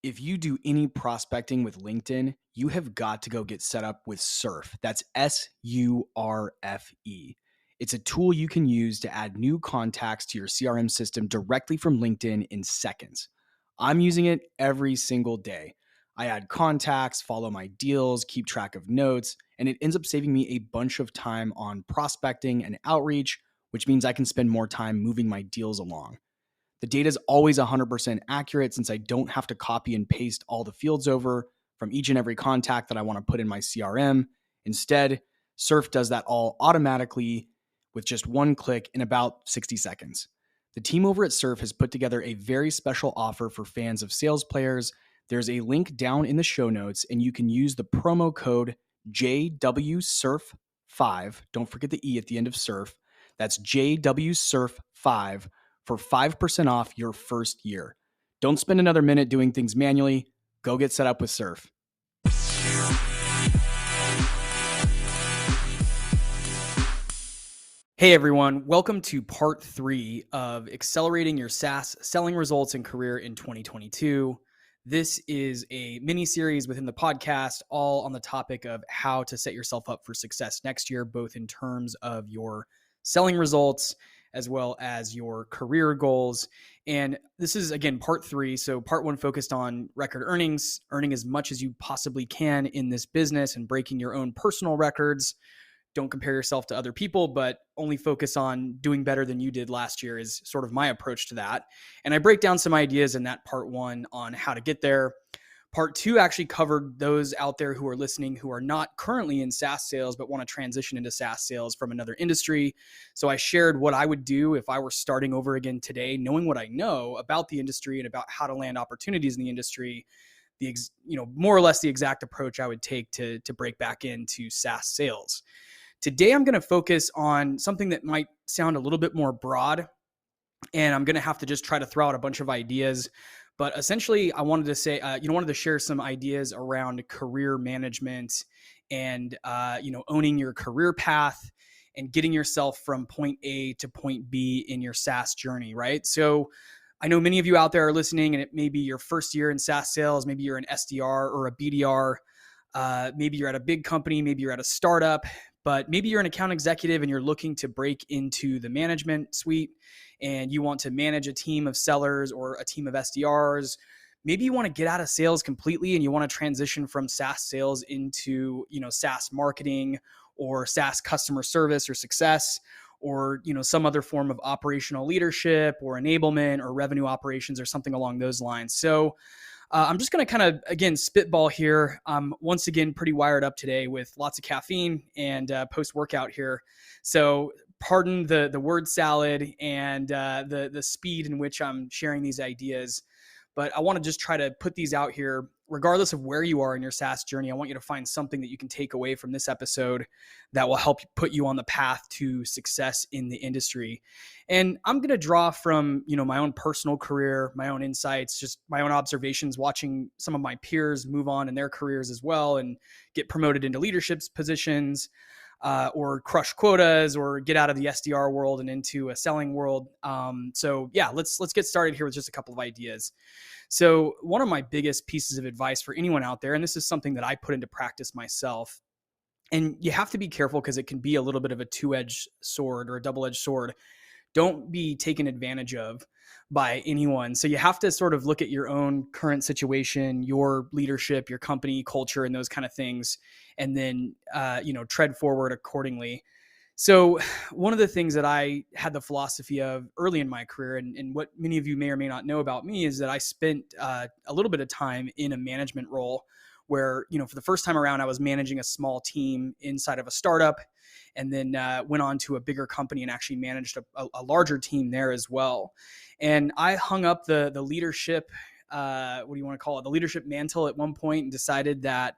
If you do any prospecting with LinkedIn, you have got to go get set up with Surf. That's SURFE. It's a tool you can use to add new contacts to your CRM system directly from LinkedIn in seconds. I'm using it every single day. I add contacts, follow my deals, keep track of notes, and it ends up saving me a bunch of time on prospecting and outreach, which means I can spend more time moving my deals along. The data is always 100% accurate since I don't have to copy and paste all the fields over from each and every contact that I want to put in my CRM. Instead, Surf does that all automatically with just one click in about 60 seconds. The team over at Surf has put together a very special offer for fans of sales players. There's a link down in the show notes, and you can use the promo code JWSurf5. Don't forget the E at the end of Surf. That's JWSurf5 for 5% off your first year. Don't spend another minute doing things manually. Go get set up with Surf. Hey everyone, welcome to part 3 of Accelerating Your SaaS Selling Results and Career in 2022. This is a mini-series within the podcast, all on the topic of how to set yourself up for success next year, both in terms of your selling results as well as your career goals. And this is, again, part 3. So part 1 focused on record earnings, earning as much as you possibly can in this business and breaking your own personal records. Don't compare yourself to other people, but only focus on doing better than you did last year is sort of my approach to that. And I break down some ideas in that part 1 on how to get there. Part 2 actually covered those out there who are listening who are not currently in SaaS sales, but want to transition into SaaS sales from another industry. So I shared what I would do if I were starting over again today, knowing what I know about the industry and about how to land opportunities in the industry, more or less the exact approach I would take to break back into SaaS sales. Today, I'm going to focus on something that might sound a little bit more broad, and I'm going to have to just try to throw out a bunch of ideas. But essentially, I wanted to say, wanted to share some ideas around career management and, owning your career path and getting yourself from point A to point B in your SaaS journey, right? So I know many of you out there are listening, and it may be your first year in SaaS sales. Maybe you're an SDR or a BDR. Maybe you're at a big company. Maybe you're at a startup. But maybe you're an account executive and you're looking to break into the management suite and you want to manage a team of sellers or a team of SDRs. Maybe you want to get out of sales completely and you want to transition from SaaS sales into, SaaS marketing or SaaS customer service or success or, some other form of operational leadership or enablement or revenue operations or something along those lines. So I'm just going to kind of, again, spitball here. Once again, pretty wired up today with lots of caffeine and post-workout here. So pardon the word salad and the speed in which I'm sharing these ideas. But I want to just try to put these out here. Regardless of where you are in your SaaS journey, I want you to find something that you can take away from this episode that will help put you on the path to success in the industry. And I'm going to draw from, my own personal career, my own insights, just my own observations, watching some of my peers move on in their careers as well and get promoted into leadership positions or crush quotas or get out of the SDR world and into a selling world. Let's get started here with just a couple of ideas. So one of my biggest pieces of advice for anyone out there, and this is something that I put into practice myself, and you have to be careful because it can be a little bit of a two-edged sword or a double-edged sword. Don't be taken advantage of by anyone. So you have to sort of look at your own current situation, your leadership, your company culture, and those kind of things, and then, tread forward accordingly. So one of the things that I had the philosophy of early in my career, and what many of you may or may not know about me, is that I spent a little bit of time in a management role where, for the first time around, I was managing a small team inside of a startup and then went on to a bigger company and actually managed a larger team there as well. And I hung up the leadership, the leadership mantle at one point and decided that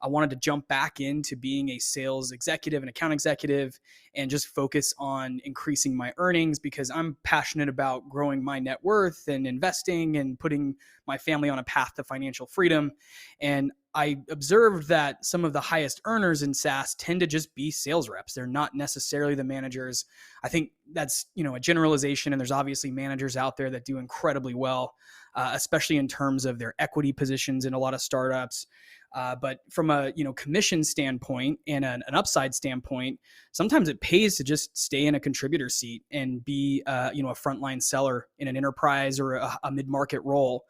I wanted to jump back into being a sales executive and account executive and just focus on increasing my earnings, because I'm passionate about growing my net worth and investing and putting my family on a path to financial freedom. And I observed that some of the highest earners in SaaS tend to just be sales reps. They're not necessarily the managers. I think that's, a generalization, and there's obviously managers out there that do incredibly well, especially in terms of their equity positions in a lot of startups. But from a commission standpoint and an upside standpoint, sometimes it pays to just stay in a contributor seat and be a frontline seller in an enterprise or a mid-market role.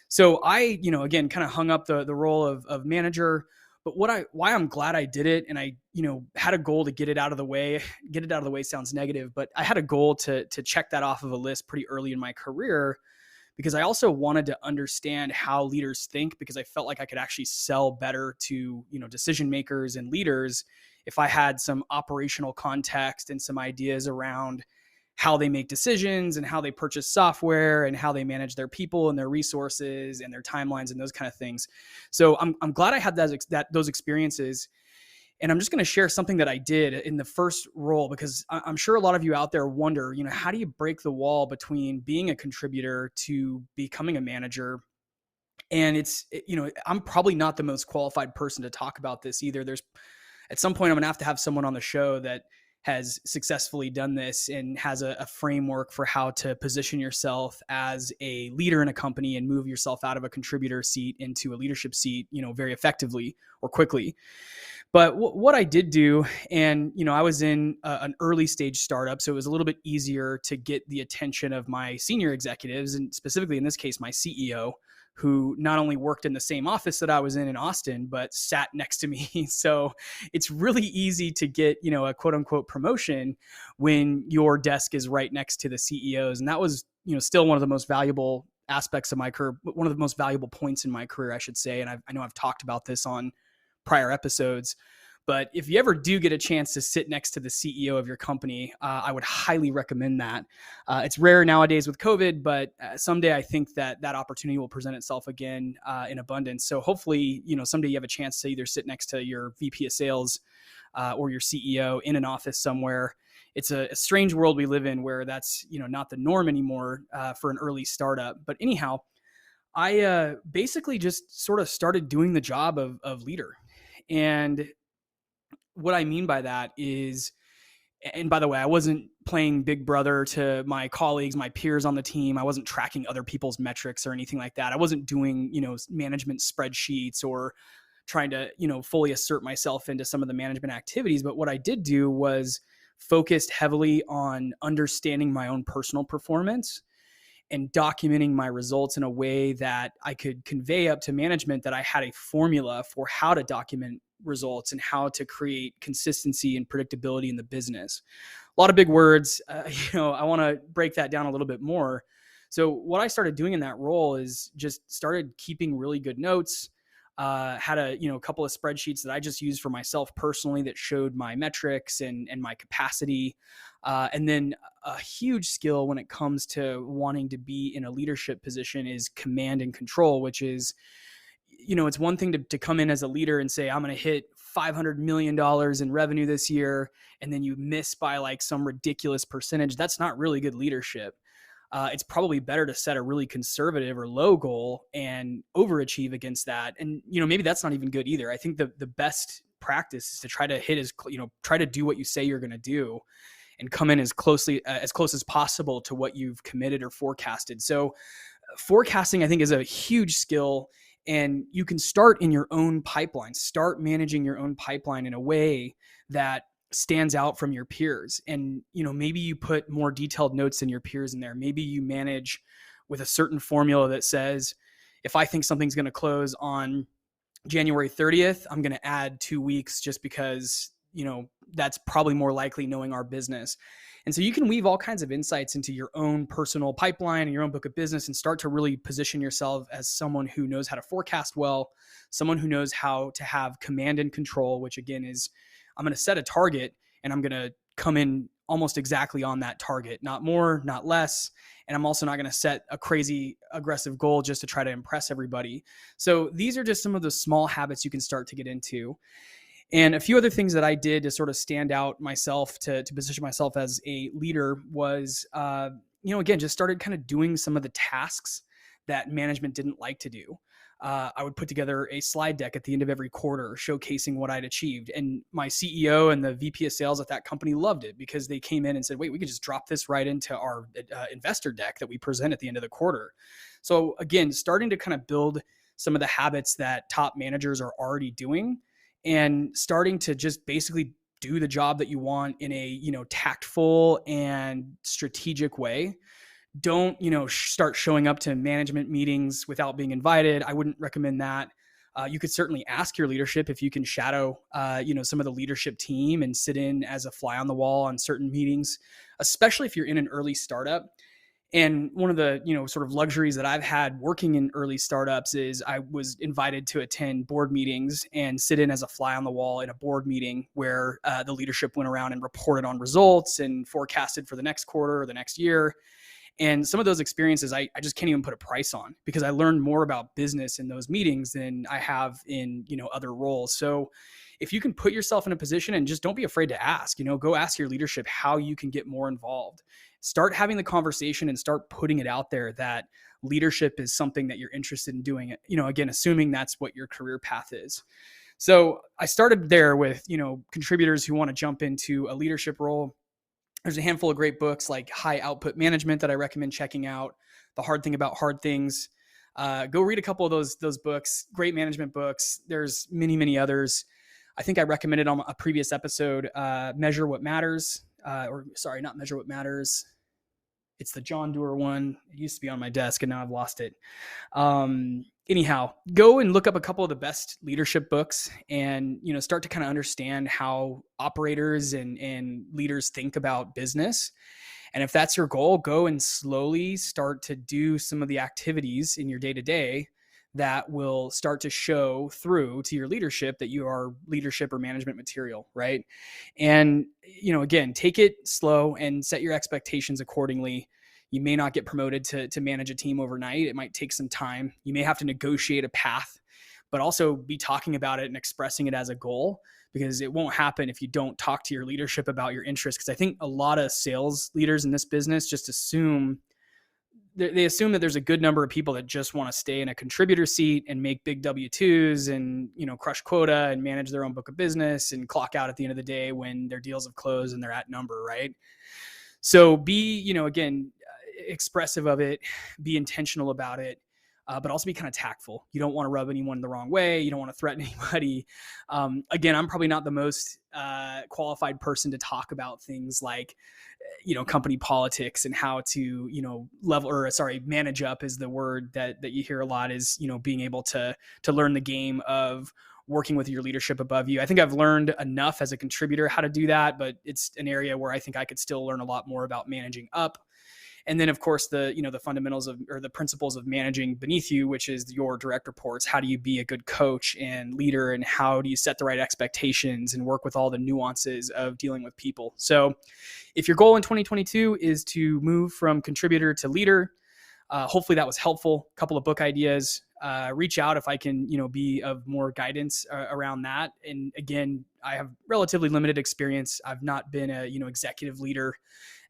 So I, again, kind of hung up the role of manager. But why I'm glad I did it, and I, had a goal to get it out of the way. Get it out of the way sounds negative, but I had a goal to check that off of a list pretty early in my career, because I also wanted to understand how leaders think, because I felt like I could actually sell better to, decision makers and leaders if I had some operational context and some ideas around how they make decisions and how they purchase software and how they manage their people and their resources and their timelines and those kind of things. So I'm glad I had those experiences. And I'm just going to share something that I did in the first role, because I'm sure a lot of you out there wonder, how do you break the wall between being a contributor to becoming a manager? And I'm probably not the most qualified person to talk about this either. At some point, I'm going to have someone on the show that has successfully done this and has a framework for how to position yourself as a leader in a company and move yourself out of a contributor seat into a leadership seat, very effectively or quickly. But what I did do, and, I was in an early stage startup, so it was a little bit easier to get the attention of my senior executives, and specifically in this case, my CEO, who not only worked in the same office that I was in Austin, but sat next to me. So it's really easy to get, a quote unquote promotion when your desk is right next to the CEOs. And that was, still one of the most valuable aspects of my career, one of the most valuable points in my career, I should say. And I know I've talked about this on prior episodes, but if you ever do get a chance to sit next to the CEO of your company, I would highly recommend that. It's rare nowadays with COVID, but someday I think that opportunity will present itself again in abundance. So hopefully, someday you have a chance to either sit next to your VP of sales or your CEO in an office somewhere. It's a strange world we live in where that's, not the norm anymore for an early startup. But anyhow, I basically just sort of started doing the job of leader. And what I mean by that is, and by the way, I wasn't playing big brother to my colleagues, my peers on the team. I wasn't tracking other people's metrics or anything like that. I wasn't doing, management spreadsheets or trying to, fully assert myself into some of the management activities. But what I did do was focused heavily on understanding my own personal performance and documenting my results in a way that I could convey up to management that I had a formula for how to document results and how to create consistency and predictability in the business. A lot of big words. I want to break that down a little bit more. So what I started doing in that role is just started keeping really good notes. Had a couple of spreadsheets that I just used for myself personally that showed my metrics and my capacity. And then a huge skill when it comes to wanting to be in a leadership position is command and control, which is, it's one thing to come in as a leader and say, I'm going to hit $500 million in revenue this year, and then you miss by like some ridiculous percentage. That's not really good leadership. It's probably better to set a really conservative or low goal and overachieve against that. And, maybe that's not even good either. I think the best practice is to try to hit try to do what you say you're going to do and come in as close as possible to what you've committed or forecasted. So forecasting, I think, is a huge skill, and you can start in your own pipeline, start managing your own pipeline in a way that stands out from your peers. And, maybe you put more detailed notes than your peers in there. Maybe you manage with a certain formula that says, if I think something's going to close on January 30th, I'm going to add 2 weeks just because, that's probably more likely knowing our business. And so you can weave all kinds of insights into your own personal pipeline and your own book of business and start to really position yourself as someone who knows how to forecast well, someone who knows how to have command and control, which again is, I'm going to set a target and I'm going to come in almost exactly on that target, not more, not less. And I'm also not going to set a crazy aggressive goal just to try to impress everybody. So these are just some of the small habits you can start to get into. And a few other things that I did to sort of stand out myself, to position myself as a leader was, again, just started kind of doing some of the tasks that management didn't like to do. I would put together a slide deck at the end of every quarter showcasing what I'd achieved. And my CEO and the VP of sales at that company loved it because they came in and said, wait, we can just drop this right into our investor deck that we present at the end of the quarter. So again, starting to kind of build some of the habits that top managers are already doing and starting to just basically do the job that you want in a, tactful and strategic way. Don't, start showing up to management meetings without being invited. I wouldn't recommend that. You could certainly ask your leadership if you can shadow, some of the leadership team and sit in as a fly on the wall on certain meetings, especially if you're in an early startup. And one of the, sort of luxuries that I've had working in early startups is I was invited to attend board meetings and sit in as a fly on the wall in a board meeting where the leadership went around and reported on results and forecasted for the next quarter or the next year. And some of those experiences, I just can't even put a price on because I learned more about business in those meetings than I have in, other roles. So if you can put yourself in a position and just don't be afraid to ask, go ask your leadership how you can get more involved. Start having the conversation and start putting it out there that leadership is something that you're interested in doing, again, assuming that's what your career path is. So I started there with, contributors who want to jump into a leadership role. There's a handful of great books like High Output Management that I recommend checking out. The Hard Thing About Hard Things. Go read a couple of those books, great management books. There's many, many others. I think I recommended on a previous episode, Measure What Matters, not Measure What Matters. It's the John Doerr one. It used to be on my desk and now I've lost it. Anyhow, go and look up a couple of the best leadership books and, start to kind of understand how operators and leaders think about business. And if that's your goal, go and slowly start to do some of the activities in your day-to-day that will start to show through to your leadership that you are leadership or management material, right? And, again, take it slow and set your expectations accordingly. You may not get promoted to manage a team overnight. It might take some time. You may have to negotiate a path, but also be talking about it and expressing it as a goal, because it won't happen if you don't talk to your leadership about your interests. Because I think a lot of sales leaders in this business just assume that there's a good number of people that just want to stay in a contributor seat and make big W-2s and, crush quota and manage their own book of business and clock out at the end of the day when their deals have closed and they're at number, right? So be, again, expressive of it, be intentional about it, but also be kind of tactful. You don't want to rub anyone the wrong way. You don't want to threaten anybody. Again, I'm probably not the most qualified person to talk about things like, company politics and how to, manage up is the word that you hear a lot, is, being able to learn the game of working with your leadership above you. I think I've learned enough as a contributor how to do that, but it's an area where I think I could still learn a lot more about managing up. And then, of course, the fundamentals or the principles of managing beneath you, which is your direct reports. How do you be a good coach and leader, and how do you set the right expectations and work with all the nuances of dealing with people? So if your goal in 2022 is to move from contributor to leader, hopefully that was helpful. A couple of book ideas. Reach out if I can, be of more guidance around that. And again, I have relatively limited experience. I've not been a, executive leader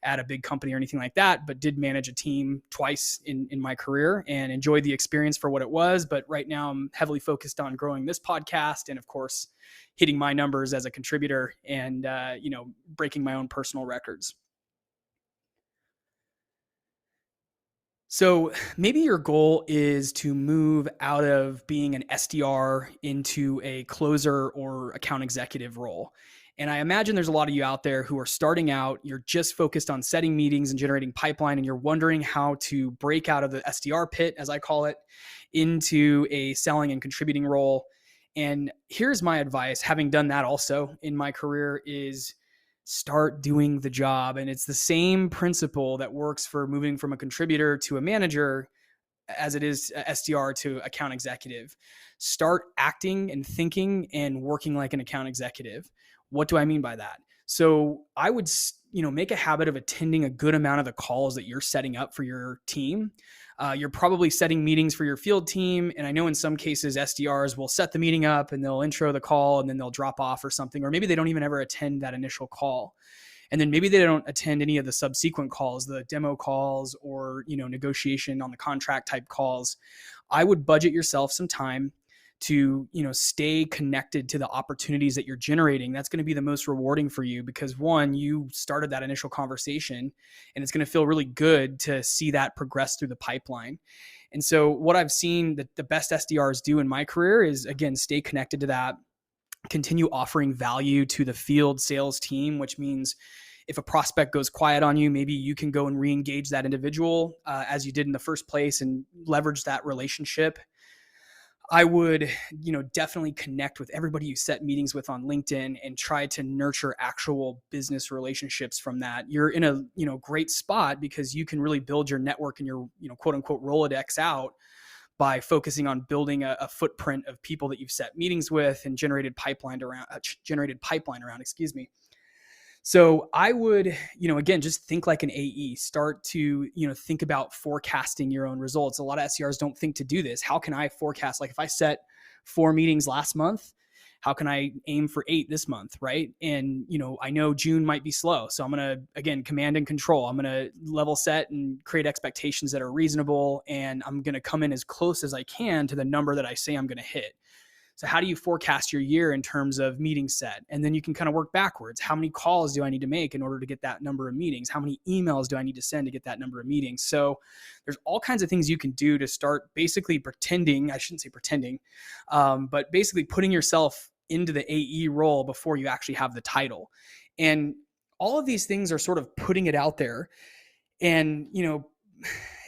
at a big company or anything like that, but did manage a team twice in my career and enjoyed the experience for what it was. But right now I'm heavily focused on growing this podcast and, of course, hitting my numbers as a contributor and, breaking my own personal records. So maybe your goal is to move out of being an SDR into a closer or account executive role. And I imagine there's a lot of you out there who are starting out, you're just focused on setting meetings and generating pipeline, and you're wondering how to break out of the SDR pit, as I call it, into a selling and contributing role. And here's my advice, having done that also in my career, is start doing the job. And it's the same principle that works for moving from a contributor to a manager as it is SDR to account executive. Start acting and thinking and working like an account executive. What do I mean by that? So I would, make a habit of attending a good amount of the calls that you're setting up for your team. You're probably setting meetings for your field team. And I know in some cases, SDRs will set the meeting up and they'll intro the call and then they'll drop off or something, or maybe they don't even ever attend that initial call. And then maybe they don't attend any of the subsequent calls, the demo calls or, negotiation on the contract type calls. I would budget yourself some time to, stay connected to the opportunities that you're generating. That's going to be the most rewarding for you because one, you started that initial conversation and it's going to feel really good to see that progress through the pipeline. And so what I've seen that the best SDRs do in my career is, again, stay connected to that, continue offering value to the field sales team, which means if a prospect goes quiet on you, maybe you can go and re-engage that individual as you did in the first place and leverage that relationship. I would, definitely connect with everybody you set meetings with on LinkedIn and try to nurture actual business relationships from that. You're in a, great spot because you can really build your network and your, quote unquote Rolodex out by focusing on building a footprint of people that you've set meetings with and generated pipeline around, excuse me. So I would, again, just think like an AE, start to, think about forecasting your own results. A lot of SDRs don't think to do this. How can I forecast? Like if I set 4 meetings last month, how can I aim for 8 this month? Right. And, I know June might be slow. So I'm going to, again, command and control. I'm going to level set and create expectations that are reasonable. And I'm going to come in as close as I can to the number that I say I'm going to hit. So how do you forecast your year in terms of meeting set? And then you can kind of work backwards. How many calls do I need to make in order to get that number of meetings? How many emails do I need to send to get that number of meetings? So there's all kinds of things you can do to start basically pretending, I shouldn't say pretending, but basically putting yourself into the AE role before you actually have the title. And all of these things are sort of putting it out there. And,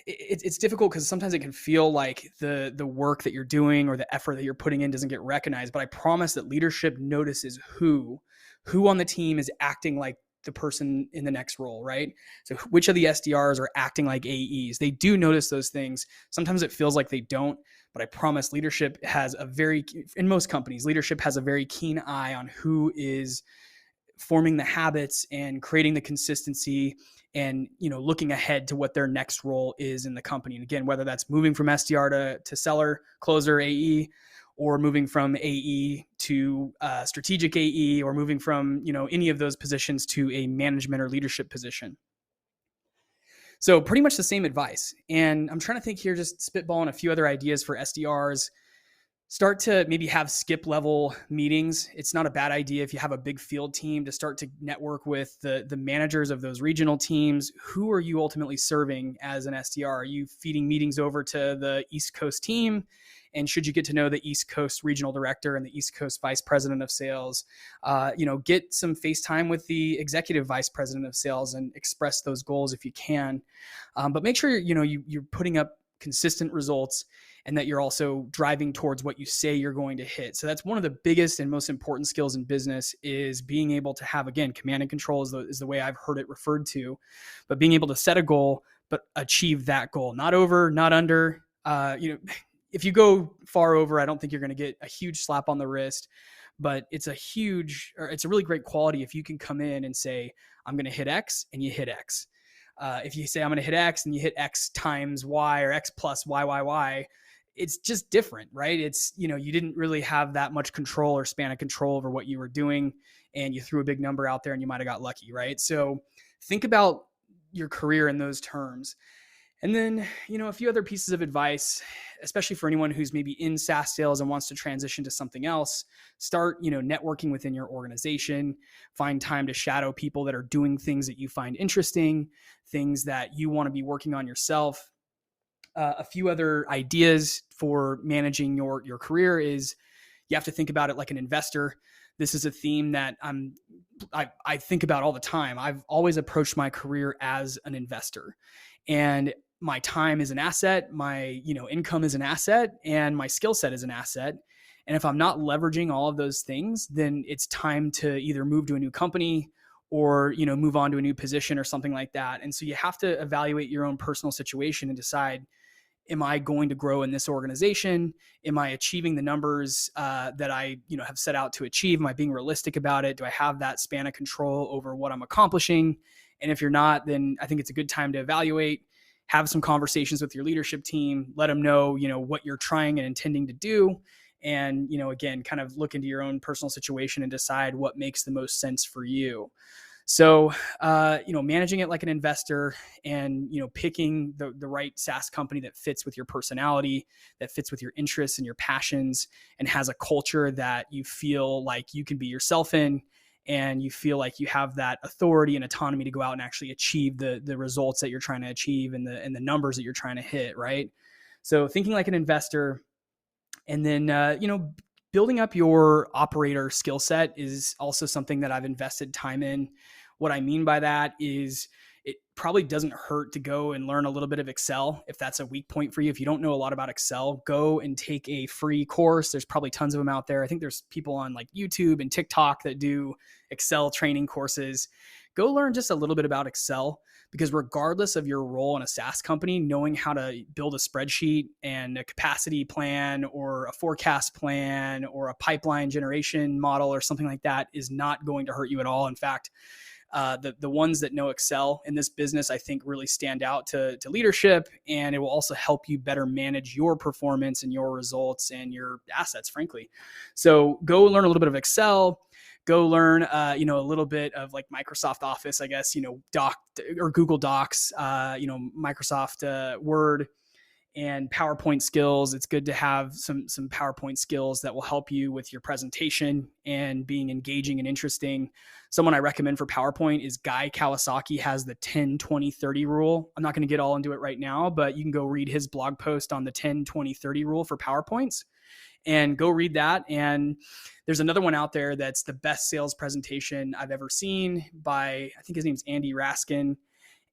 it's difficult because sometimes it can feel like the work that you're doing or the effort that you're putting in doesn't get recognized. But I promise that leadership notices who on the team is acting like the person in the next role, right? So which of the SDRs are acting like AEs? They do notice those things. Sometimes it feels like they don't, but I promise leadership has in most companies, leadership has a very keen eye on who is forming the habits and creating the consistency and, looking ahead to what their next role is in the company. And again, whether that's moving from SDR to seller, closer, AE, or moving from AE to strategic AE, or moving from, any of those positions to a management or leadership position. So pretty much the same advice. And I'm trying to think here, just spitballing a few other ideas for SDRs. Start to maybe have skip level meetings. It's not a bad idea if you have a big field team to start to network with the managers of those regional teams. Who are you ultimately serving as an SDR? Are you feeding meetings over to the East Coast team? And should you get to know the East Coast regional director and the East Coast vice president of sales, get some face time with the executive vice president of sales and express those goals if you can. But make sure you're putting up consistent results and that you're also driving towards what you say you're going to hit. So that's one of the biggest and most important skills in business, is being able to have, again, command and control is the way I've heard it referred to, but being able to set a goal, but achieve that goal, not over, not under. If you go far over, I don't think you're going to get a huge slap on the wrist, but it's a really great quality if you can come in and say, I'm going to hit X, and you hit X. If you say I'm going to hit X and you hit X times Y or X plus Y, it's just different, right? It's, you didn't really have that much control or span of control over what you were doing, and you threw a big number out there and you might've got lucky, right? So think about your career in those terms. And then, a few other pieces of advice, especially for anyone who's maybe in SaaS sales and wants to transition to something else. Start, networking within your organization. Find time to shadow people that are doing things that you find interesting, things that you want to be working on yourself. A few other ideas for managing your career is you have to think about it like an investor. This is a theme that I think about all the time. I've always approached my career as an investor, and my time is an asset. My, income is an asset, and my skill set is an asset. And if I'm not leveraging all of those things, then it's time to either move to a new company or, move on to a new position or something like that. And so you have to evaluate your own personal situation and decide, am I going to grow in this organization? Am I achieving the numbers that I, have set out to achieve? Am I being realistic about it? Do I have that span of control over what I'm accomplishing? And if you're not, then I think it's a good time to evaluate, have some conversations with your leadership team, let them know, what you're trying and intending to do. And, again, kind of look into your own personal situation and decide what makes the most sense for you. So, managing it like an investor and, picking the right SaaS company that fits with your personality, that fits with your interests and your passions, and has a culture that you feel like you can be yourself in, and you feel like you have that authority and autonomy to go out and actually achieve the results that you're trying to achieve and the numbers that you're trying to hit, right? So thinking like an investor, and then, building up your operator skill set is also something that I've invested time in. What I mean by that is it probably doesn't hurt to go and learn a little bit of Excel if that's a weak point for you. If you don't know a lot about Excel, go and take a free course. There's probably tons of them out there. I think there's people on like YouTube and TikTok that do Excel training courses. Go learn just a little bit about Excel, because regardless of your role in a SaaS company, knowing how to build a spreadsheet and a capacity plan or a forecast plan or a pipeline generation model or something like that is not going to hurt you at all. In fact, the ones that know Excel in this business, I think, really stand out to leadership, and it will also help you better manage your performance and your results and your assets, frankly. So go learn a little bit of Excel. Go learn, a little bit of like Microsoft Office, I guess, Doc or Google Docs, Microsoft Word and PowerPoint skills. It's good to have some PowerPoint skills that will help you with your presentation and being engaging and interesting. Someone I recommend for PowerPoint is Guy Kawasaki, has the 10-20-30 rule. I'm not going to get all into it right now, but you can go read his blog post on the 10-20-30 rule for PowerPoints. And go read that. And there's another one out there that's the best sales presentation I've ever seen by, I think his name's Andy Raskin.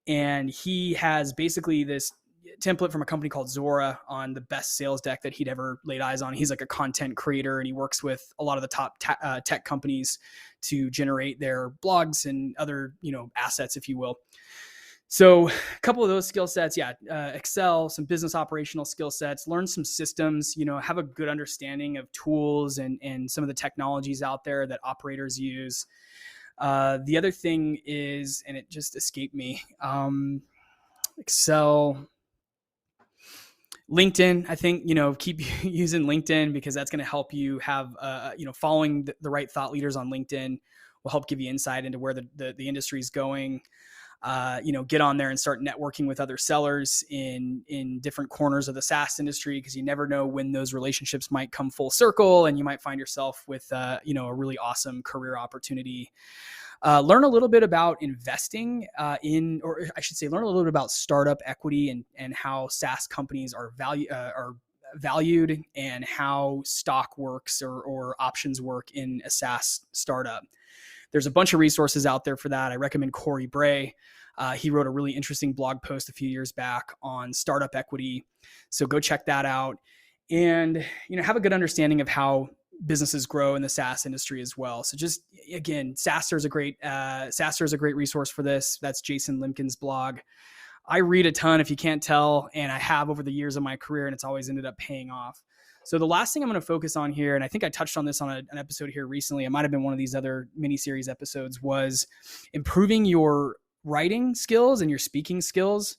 And he has basically this template from a company called Zora on the best sales deck that he'd ever laid eyes on. He's like a content creator, and he works with a lot of the top tech companies to generate their blogs and other, assets, if you will. So a couple of those skill sets, Excel, some business operational skill sets, learn some systems, have a good understanding of tools and some of the technologies out there that operators use. The other thing is, and it just escaped me, Excel, LinkedIn. I think, keep using LinkedIn, because that's going to help you have, following the right thought leaders on LinkedIn will help give you insight into where the industry is going. Get on there and start networking with other sellers in different corners of the SaaS industry, because you never know when those relationships might come full circle and you might find yourself with, a really awesome career opportunity. Learn a little bit about investing learn a little bit about startup equity and how SaaS companies are valued and how stock works or options work in a SaaS startup. There's a bunch of resources out there for that. I recommend Corey Bray. He wrote a really interesting blog post a few years back on startup equity. So go check that out, and, have a good understanding of how businesses grow in the SaaS industry as well. So just, again, SaaStr is a great resource for this. That's Jason Limkin's blog. I read a ton, if you can't tell, and I have over the years of my career, and it's always ended up paying off. So the last thing I'm going to focus on here, and I think I touched on this on an episode here recently, it might have been one of these other mini-series episodes, was improving your writing skills and your speaking skills.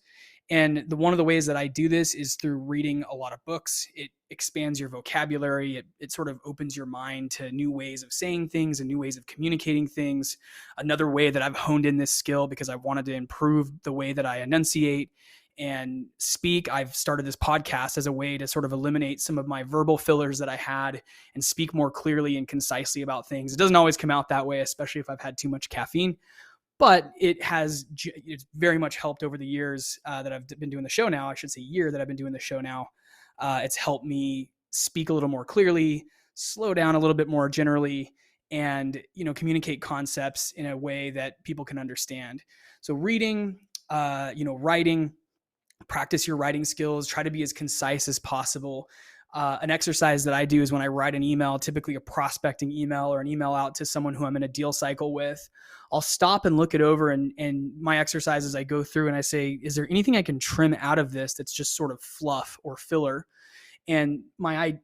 And one of the ways that I do this is through reading a lot of books. It expands your vocabulary. It sort of opens your mind to new ways of saying things and new ways of communicating things. Another way that I've honed in this skill, because I wanted to improve the way that I enunciate and speak, I've started this podcast as a way to sort of eliminate some of my verbal fillers that I had and speak more clearly and concisely about things. It doesn't always come out that way, especially if I've had too much caffeine, but it's very much helped over the years that I've been doing the show now. I should say year that I've been doing the show now. It's helped me speak a little more clearly, slow down a little bit more generally, and, communicate concepts in a way that people can understand. So reading, writing, practice your writing skills, try to be as concise as possible. An exercise that I do is when I write an email, typically a prospecting email or an email out to someone who I'm in a deal cycle with, I'll stop and look it over. And my exercise is I go through and I say, is there anything I can trim out of this that's just sort of fluff or filler? And my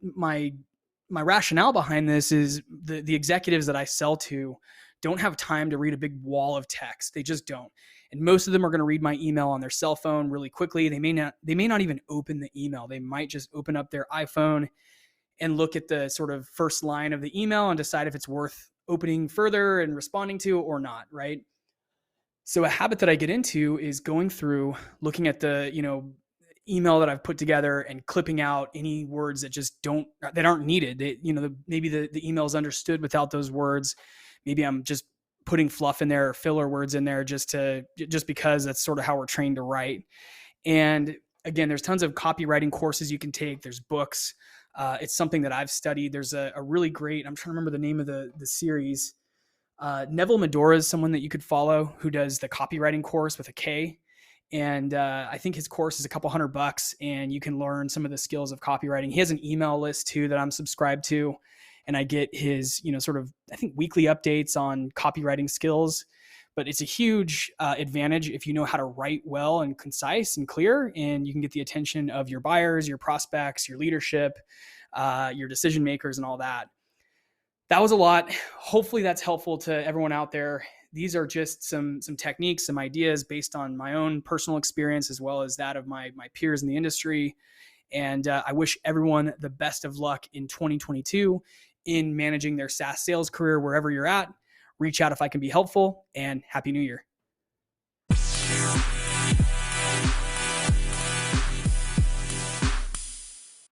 rationale behind this is the executives that I sell to don't have time to read a big wall of text. They just don't. And most of them are going to read my email on their cell phone really quickly. They may not even open the email. They might just open up their iPhone and look at the sort of first line of the email and decide if it's worth opening further and responding to or not, right? So a habit that I get into is going through, looking at the, email that I've put together and clipping out any words that aren't needed. Maybe the email is understood without those words. Maybe I'm just putting fluff in there or filler words in there just because that's sort of how we're trained to write. And again, there's tons of copywriting courses you can take. There's books. It's something that I've studied. There's a really great, I'm trying to remember the name of the series. Neville Medora is someone that you could follow who does the copywriting course with a K. And I think his course is a couple $100 and you can learn some of the skills of copywriting. He has an email list too that I'm subscribed to. And I get his, sort of, I think, weekly updates on copywriting skills. But it's a huge advantage if you know how to write well and concise and clear, and you can get the attention of your buyers, your prospects, your leadership, your decision makers, and all that. That was a lot. Hopefully that's helpful to everyone out there. These are just some techniques, some ideas based on my own personal experience as well as that of my peers in the industry. And I wish everyone the best of luck in 2022 in managing their SaaS sales career wherever you're at. Reach out if I can be helpful, and Happy New Year.